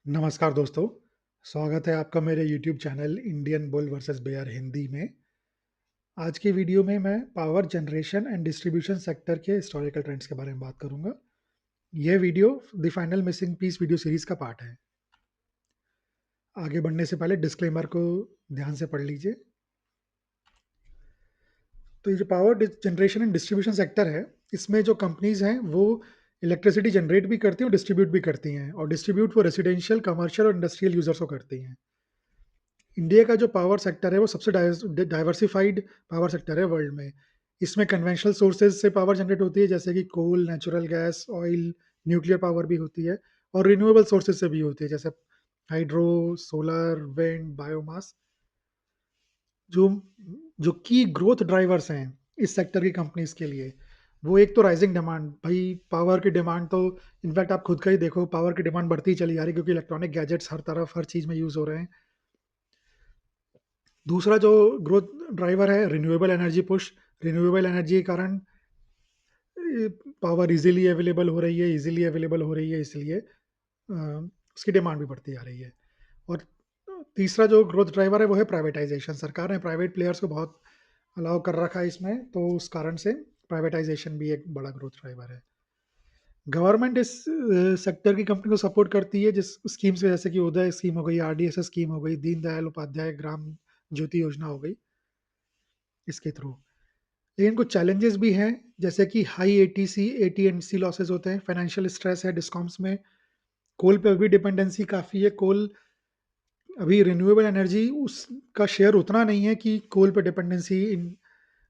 नमस्कार दोस्तों, स्वागत है आपका मेरे YouTube channel Indian bull versus bear Hindi में। आज की वीडियो में मैं power generation and distribution sector के हिस्टोरिकल ट्रेंड्स के बारे में बात करूंगा। यह video the final missing piece video series का पार्ट है। आगे बढ़ने से पहले डिस्क्लेमर को ध्यान से पढ़ लीजिए। तो ये जो power generation and distribution sector है, इसमें जो कंपनीज हैं वो इलेक्ट्रिसिटी जनरेट भी करती हैं और डिस्ट्रीब्यूट भी करती हैं, और डिस्ट्रीब्यूट वो रेजिडेंशियल, कमर्शियल और इंडस्ट्रियल यूजर्स को करती हैं। इंडिया का जो पावर सेक्टर है वो सबसे डाइवर्सिफाइड पावर सेक्टर है वर्ल्ड में। इसमें कन्वेंशनल सोर्सेज से पावर जनरेट होती है, जैसे कि coal, natural gas, oil, nuclear power भी होती है, और रिन्यूएबल सोर्सेज से भी होती है, जैसे हाइड्रो, सोलर, विंड, बायोमास। जो जो की ग्रोथ ड्राइवर्स हैं इस सेक्टर की कंपनीज के लिए, वो एक तो राइजिंग डिमांड। भाई, पावर की डिमांड तो इनफैक्ट आप खुद का ही देखो, पावर की डिमांड बढ़ती ही चली जा रही है, क्योंकि इलेक्ट्रॉनिक गैजेट्स हर तरफ हर चीज़ में यूज़ हो रहे हैं। दूसरा जो ग्रोथ ड्राइवर है, renewable energy push. Renewable energy के कारण पावर इजीली अवेलेबल हो रही है, इजीली अवेलेबल हो रही है, इसलिए उसकी डिमांड भी बढ़ती जा रही है। और तीसरा जो ग्रोथ ड्राइवर है वो है प्राइवेटाइजेशन। सरकार ने प्राइवेट प्लेयर्स को बहुत अलाउ कर रखा है इसमें, तो उस कारण से प्राइवेटाइजेशन भी एक बड़ा ग्रोथ ड्राइवर है। गवर्नमेंट इस सेक्टर की कंपनी को सपोर्ट करती है, जिस स्कीम्स जैसे कि उदय स्कीम हो गई, आरडीएसएस स्कीम हो गई, दीनदयाल उपाध्याय ग्राम ज्योति योजना हो गई, इसके थ्रू। लेकिन कुछ चैलेंजेस भी हैं, जैसे कि हाई एटीसी एटीएनसी लॉसेस होते हैं, फाइनेंशियल स्ट्रेस है डिस्कॉम्स में। कोल पे अभी डिपेंडेंसी काफ़ी है। कोल अभी रिन्यूएबल एनर्जी उसका शेयर उतना नहीं है कि कोल पे डिपेंडेंसी इन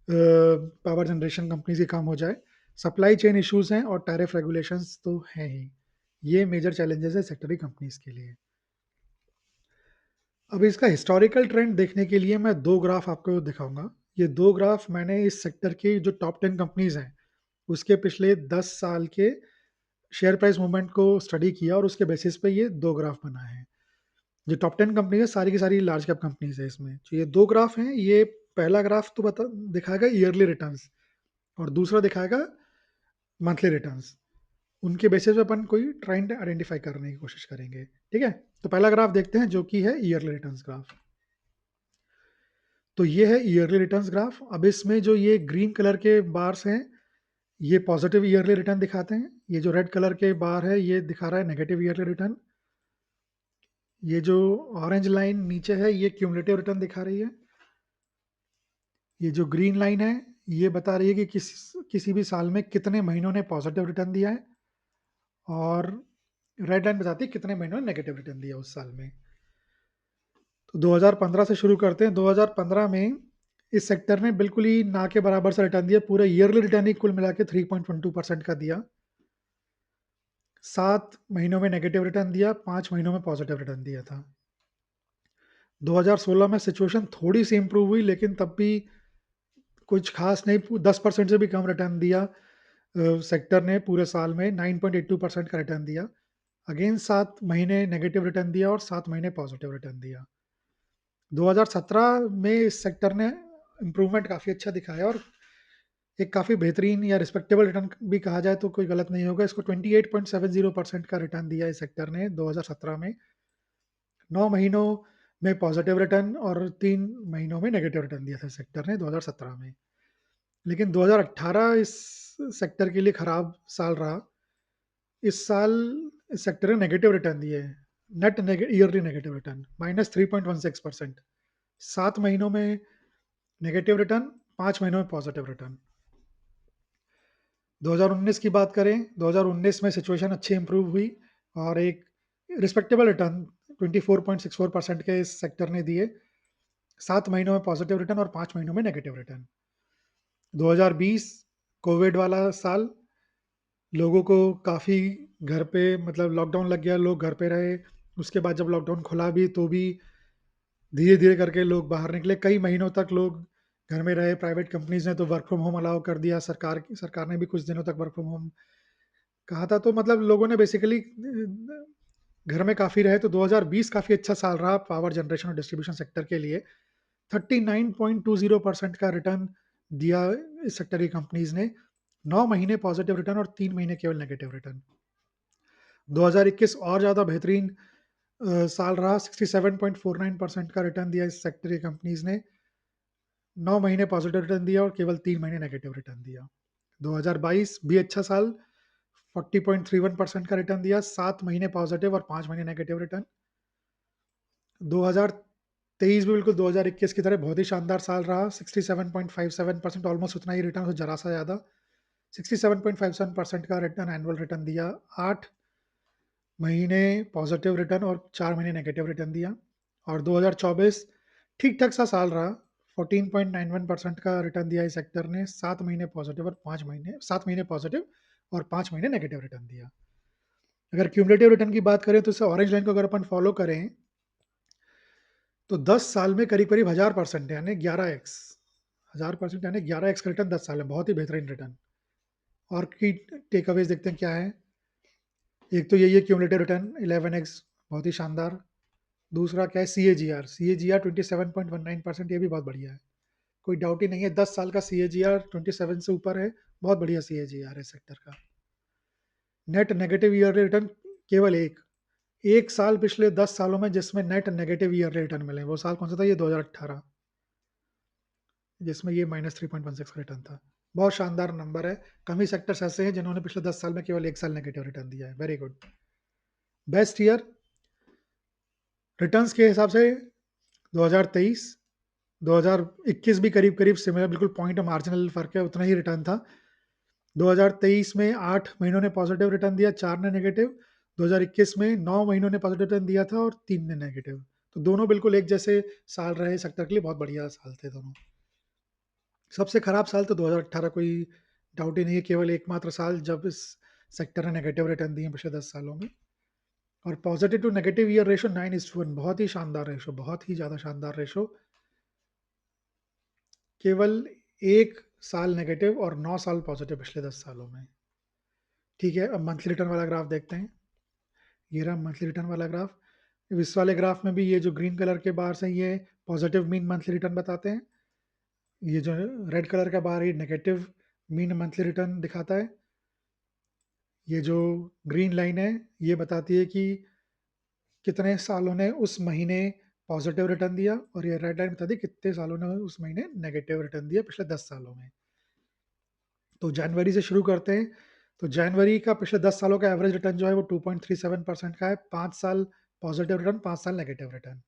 पावर जनरेशन कंपनी से कम हो जाए। सप्लाई चेन इश्यूज हैं और टैरिफ रेगुलेशंस तो हैं ही। ये मेजर चैलेंजेस है सेक्टरी कंपनीज के लिए। अब इसका हिस्टोरिकल ट्रेंड देखने के लिए मैं दो ग्राफ आपको दिखाऊंगा। ये दो ग्राफ मैंने इस सेक्टर की जो टॉप 10 कंपनीज हैं उसके पिछले 10 साल के शेयर प्राइस मूवमेंट को स्टडी किया, और उसके बेसिस पे ये दो ग्राफ बनाए हैं। जो टॉप 10 कंपनी है सारी की सारी लार्ज कैप कंपनीज है। इसमें जो ये दो ग्राफ हैं, ये पहला ग्राफ तो बता दिखाएगा ईयरली रिटर्न्स, और दूसरा दिखाएगा मंथली रिटर्न्स। उनके बेसिस पे अपन कोई ट्रेंड आइडेंटिफाई करने की कोशिश करेंगे। ठीक है, तो पहला ग्राफ देखते हैं जो कि है ईयरली रिटर्न्स ग्राफ। तो ये है ईयरली रिटर्न्स ग्राफ। अब इसमें जो ये ग्रीन कलर के बार्स हैं, ये पॉजिटिव ईयरली रिटर्न दिखाते हैं। ये जो रेड कलर के बार है ये दिखा रहा है नेगेटिव ईयरली रिटर्न। ये जो ऑरेंज लाइन नीचे है ये क्यूमुलेटिव रिटर्न दिखा रही है। ये जो ग्रीन लाइन है ये बता रही है कि किसी भी साल में कितने महीनों ने पॉजिटिव रिटर्न दिया है, और रेड लाइन बताती है कितने महीनों ने नेगेटिव रिटर्न दिया उस साल में। तो 2015 से शुरू करते हैं। 2015 में इस सेक्टर ने बिल्कुल ही ना के बराबर से रिटर्न दिया। पूरा ईयरली रिटर्न ही कुल मिला के 3.12% का दिया। 7 महीनों में नेगेटिव रिटर्न दिया, 5 महीनों में पॉजिटिव रिटर्न दिया था। 2016 में सिचुएशन थोड़ी सी इंप्रूव हुई, लेकिन तब भी कुछ खास नहीं, 10% से भी कम रिटर्न दिया। सेक्टर ने पूरे साल में 9.82% का रिटर्न दिया। अगेन 7 महीने नेगेटिव रिटर्न दिया और 7 महीने पॉजिटिव रिटर्न दिया। 2017 में इस सेक्टर ने इम्प्रूवमेंट काफ़ी अच्छा दिखाया, और एक काफ़ी बेहतरीन या रिस्पेक्टेबल रिटर्न भी कहा जाए तो कोई गलत नहीं होगा। इसको 28.70% का रिटर्न दिया इस सेक्टर ने 2017 में। 9 महीनों में पॉजिटिव रिटर्न और 3 महीनों में नेगेटिव रिटर्न दिया था सेक्टर ने 2017 में। लेकिन 2018 इस सेक्टर के लिए खराब साल रहा। इस साल इस सेक्टर ने नेगेटिव रिटर्न दिए हैं। Net yearly negative return -3.16%। 7 महीनों में नेगेटिव रिटर्न, 5 महीनों में पॉजिटिव रिटर्न। 2019 की बात करें, 2019 में सिचुएशन अच्छी इंप्रूव हुई, और एक रिस्पेक्टेबल रिटर्न 24.64% के इस सेक्टर ने दिए। 7 महीनों में पॉजिटिव रिटर्न और 5 महीनों में नेगेटिव रिटर्न। 2020 कोविड वाला साल, लोगों को काफ़ी घर पे, मतलब लॉकडाउन लग गया, लोग घर पे रहे। उसके बाद जब लॉकडाउन खुला भी तो भी धीरे धीरे करके लोग बाहर निकले। कई महीनों तक लोग घर में रहे। प्राइवेट कंपनीज ने तो वर्क फ्रॉम होम अलाउ कर दिया, सरकार ने भी कुछ दिनों तक वर्क फ्रॉम होम कहा था। तो मतलब लोगों ने बेसिकली घर में काफ़ी रहे। तो 2020 काफ़ी अच्छा साल रहा पावर जनरेशन और डिस्ट्रीब्यूशन सेक्टर के लिए। 39.20% का रिटर्न दिया इस सेक्टर की कंपनीज ने। 9 महीने पॉजिटिव रिटर्न और 3 महीने केवल नेगेटिव रिटर्न। 2021 और ज़्यादा बेहतरीन साल रहा 67.49% का रिटर्न दिया इस सेक्टर की कंपनीज ने। 9 महीने पॉजिटिव रिटर्न दिया और केवल 3 महीने नेगेटिव रिटर्न दिया। 2022 भी अच्छा साल, 40.31% का रिटर्न दिया, 7 महीने पॉजिटिव और 5 महीने नेगेटिव रिटर्न। 2023 भी बिल्कुल 2021 की तरह बहुत ही शानदार साल रहा, 67.57%, ऑलमोस्ट उतना ही रिटर्न, जरा सा ज़्यादा। 67.57% का रिटर्न, एनुअल रिटर्न दिया, 8 महीने पॉजिटिव रिटर्न और 4 महीने नेगेटिव रिटर्न दिया। और 2024 ठीक-ठाक सा साल रहा, 14.91% का रिटर्न दिया इस सेक्टर ने, 7 महीने पॉजिटिव और 5 महीने 7 महीने पॉजिटिव और 5 महीने नेगेटिव रिटर्न दिया। अगर क्यूमुलेटिव रिटर्न की बात करें तो इसे ऑरेंज लाइन को अगर अपन फॉलो करें, तो 10 साल में करीब-करीब 1000% यानी 11x, 1000% यानी 11x का रिटर्न 10 साल में, बहुत ही बेहतरीन रिटर्न। और की टेक अवेज़ देखते हैं क्या है? एक तो यही है क्यूमुलेटिव रिटर्न 11x, बहुत ही शानदार। दूसरा क्या है? सीएजीआर, सीएजीआर 27.19%, ये भी बहुत बढ़िया है। कोई डाउट ही नहीं है, 10 साल का सीएजीआर 27 से ऊपर है, बहुत बढ़िया सीएजीआर है सेक्टर का। नेट नेगेटिव ईयरली रिटर्न केवल एक साल पिछले 10 सालों में जिसमें नेट नेगेटिव ईयरली रिटर्न मिले, वो साल कौन सा था? ये 2018, जिसमें ये -3.16 का रिटर्न था। बहुत शानदार नंबर है। कम ही सेक्टर्स ऐसे हैं जिन्होंने पिछले 10 साल में केवल 1 साल नेगेटिव रिटर्न दिया है। Very good. Best year returns के हिसाब से 2023, 2021 भी करीब-करीब सिमिलर, बिल्कुल पॉइंट मार्जिनल फ़र्क है, उतना ही रिटर्न था। 2023 में 8 महीनों ने पॉजिटिव रिटर्न दिया, 4 ने नेगेटिव। 2021 में 9 महीनों ने पॉजिटिव रिटर्न दिया था और 3 ने नेगेटिव। तो दोनों बिल्कुल एक जैसे साल रहे सेक्टर के लिए, बहुत बढ़िया साल थे दोनों। सबसे खराब साल तो 2018, कोई डाउट ही नहीं है, केवल एकमात्र साल जब इस सेक्टर ने नेगेटिव रिटर्न दिए पिछले 10 सालों में। और positive to negative year ratio 9:1, बहुत ही शानदार रेशो, बहुत ही ज़्यादा शानदार रेशो। केवल 1 साल नेगेटिव और 9 साल पॉजिटिव पिछले 10 सालों में। ठीक है, अब मंथली रिटर्न वाला ग्राफ देखते हैं। ये रहा मंथली रिटर्न वाला ग्राफ। इस वाले ग्राफ में भी ये जो ग्रीन कलर के बार्स हैं, ये पॉजिटिव मीन मंथली रिटर्न बताते हैं। ये जो रेड कलर का बार, ये नेगेटिव मीन मंथली रिटर्न दिखाता है। ये जो ग्रीन लाइन है, ये बताती है कि कितने सालों ने उस महीने पॉजिटिव रिटर्न दिया, और ये रेड लाइन बताती है कितने सालों ने उस महीने नेगेटिव रिटर्न दिया पिछले 10 सालों में। तो जनवरी से शुरू करते हैं। तो जनवरी का पिछले 10 सालों का एवरेज रिटर्न जो है वो 2.37% का है। 5 साल पॉजिटिव रिटर्न, 5 साल नेगेटिव रिटर्न।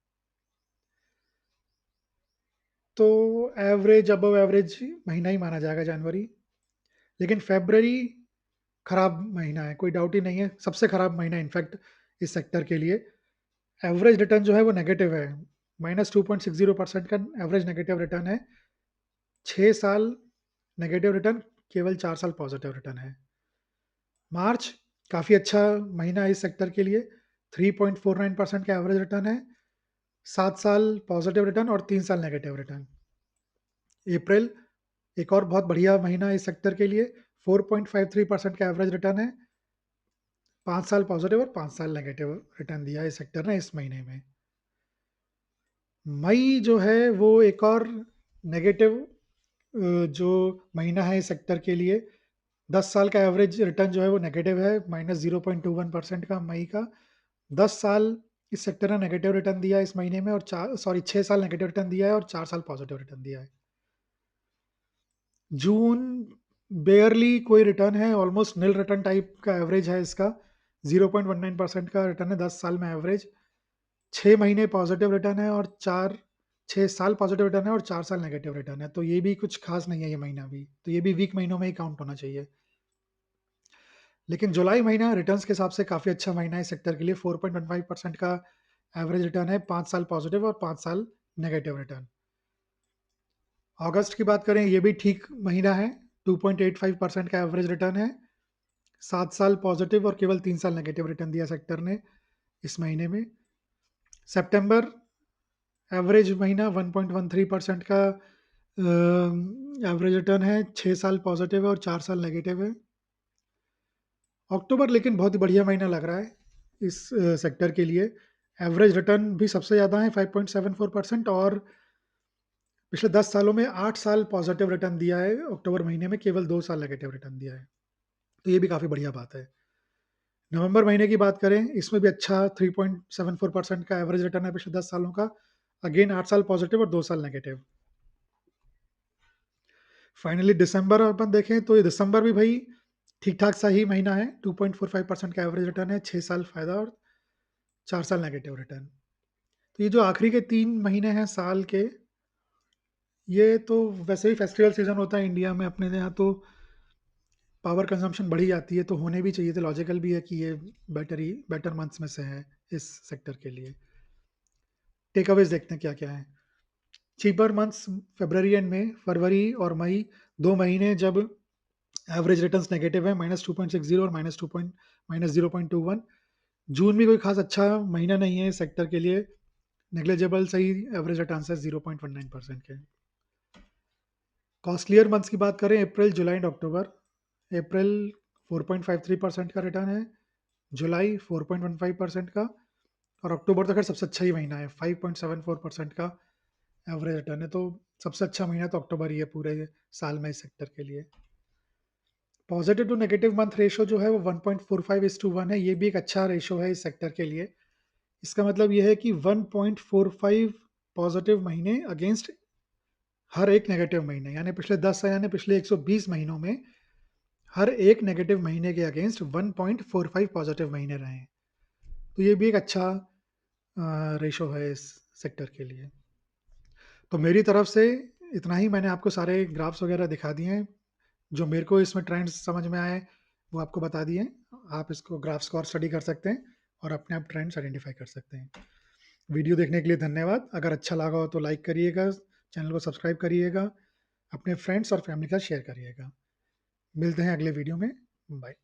तो एवरेज अबव एवरेज महीना ही माना जाएगा जनवरी। लेकिन फ़रवरी खराब महीना है, कोई डाउट ही नहीं है, सबसे खराब महीना इनफैक्ट इस सेक्टर के लिए। एवरेज रिटर्न जो है वो नेगेटिव है, -2.60% का एवरेज नेगेटिव रिटर्न है। 6 साल नेगेटिव रिटर्न, केवल 4 साल पॉजिटिव रिटर्न है। मार्च काफ़ी अच्छा महीना है इस सेक्टर के लिए, 3.49% का एवरेज रिटर्न है, 7 साल पॉजिटिव रिटर्न और 3 साल नेगेटिव रिटर्न। अप्रैल एक और बहुत बढ़िया महीना है इस सेक्टर के लिए, 4.53% का एवरेज रिटर्न है, 5 साल पॉजिटिव और 5 साल नेगेटिव रिटर्न दिया है इस सेक्टर ने इस महीने में। मई जो है वो एक और नेगेटिव जो महीना है इस सेक्टर के लिए। 10 साल का एवरेज रिटर्न जो है वो नेगेटिव है, -0.21% का मई का। 10 साल इस सेक्टर ने नेगेटिव रिटर्न दिया है इस महीने में, और 6 साल नेगेटिव रिटर्न दिया है और 4 साल पॉजिटिव रिटर्न दिया है। जून बेयरली कोई रिटर्न है, ऑलमोस्ट निल रिटर्न टाइप का एवरेज है इसका, 0.19% का रिटर्न है 10 साल में एवरेज। 6 महीने पॉजिटिव रिटर्न है और 6 साल पॉजिटिव रिटर्न है और 4 साल नेगेटिव रिटर्न है। तो ये भी कुछ खास नहीं है ये महीना भी, तो ये भी वीक महीनों में ही काउंट होना चाहिए। लेकिन जुलाई महीना रिटर्न्स के हिसाब से काफ़ी अच्छा महीना है इस सेक्टर के लिए, 4.15% का एवरेज रिटर्न है, 5 साल पॉजिटिव और 5 साल नेगेटिव रिटर्न। अगस्त की बात करें, ये भी ठीक महीना है, 2.85% का एवरेज रिटर्न है, 7 साल पॉजिटिव और केवल 3 साल नेगेटिव रिटर्न दिया सेक्टर ने इस महीने में। सितंबर एवरेज महीना, 1.13% का एवरेज रिटर्न है, 6 साल पॉजिटिव है और 4 साल नेगेटिव है। अक्टूबर लेकिन बहुत ही बढ़िया महीना लग रहा है इस सेक्टर के लिए। एवरेज रिटर्न भी सबसे ज़्यादा है, 5.74%, और पिछले 10 सालों में 8 साल पॉजिटिव रिटर्न दिया है, अक्टूबर महीने में केवल 2 साल नेगेटिव रिटर्न दिया है। तो ये भी काफ़ी बढ़िया बात है। नवंबर महीने की बात करें, इसमें भी अच्छा 3.74% का एवरेज रिटर्न है पिछले 10 सालों का। अगेन 8 साल पॉजिटिव और 2 साल नेगेटिव। फाइनली दिसंबर अपन देखें तो ये दिसंबर भी भाई ठीक-ठाक सा ही महीना है, 2.45% का एवरेज रिटर्न है, 6 साल फायदा और 4 साल नेगेटिव रिटर्न। तो ये जो आखिरी के 3 महीने हैं साल के, ये तो वैसे ही फेस्टिवल सीज़न होता है इंडिया में अपने यहाँ, तो पावर कंज़म्पशन बढ़ ही जाती है, तो होने भी चाहिए थे, लॉजिकल भी है कि ये बेटर मंथ्स में से है इस सेक्टर के लिए। टेक अवेज़ देखते हैं क्या-क्या हैं। चीपर मंथ्स फ़रवरी एंड मई, फरवरी और मई 2 महीने जब एवरेज रिटर्न्स नेगेटिव है, -2.60 और -0.21। जून भी कोई ख़ास अच्छा महीना नहीं है इस सेक्टर के लिए, नेग्लिजिबल सही एवरेज रिटर्न्स है 0.19% के। कॉस्टलियर मंथ्स की बात करें, अप्रैल, जुलाई एंड अक्टूबर। अप्रैल 4.53% का रिटर्न है, जुलाई 4.15% का और अक्टूबर तो खैर सबसे अच्छा ही महीना है, 5.74% का एवरेज रिटर्न है, तो सबसे अच्छा महीना तो अक्टूबर ही है पूरे साल में इस सेक्टर के लिए। Positive to negative month ratio जो है वो 1.45:1 है, ये भी एक अच्छा रेशो है इस सेक्टर के लिए। इसका मतलब ये है कि 1.45 पॉजिटिव महीने अगेंस्ट हर एक नेगेटिव महीने, यानी पिछले 10 यानी पिछले 120 महीनों में हर एक नेगेटिव महीने के अगेंस्ट 1.45 पॉजिटिव महीने रहे हैं। तो ये भी एक अच्छा रेशो है इस सेक्टर के लिए। तो मेरी तरफ से इतना ही, मैंने आपको सारे ग्राफ्स वगैरह दिखा दिए हैं, जो मेरे को इसमें ट्रेंड्स समझ में आए, वो आपको बता दिए हैं। आप इसको ग्राफ्स को और स्टडी कर सकते हैं और अपने आप ट्रेंड्स आइडेंटिफ़ाई कर सकते हैं। वीडियो देखने के लिए धन्यवाद। अगर अच्छा लगा हो तो लाइक करिएगा, चैनल को सब्सक्राइब करिएगा, अपने फ्रेंड्स और फैमिली के साथ शेयर करिएगा। मिलते हैं अगले वीडियो में। बाय।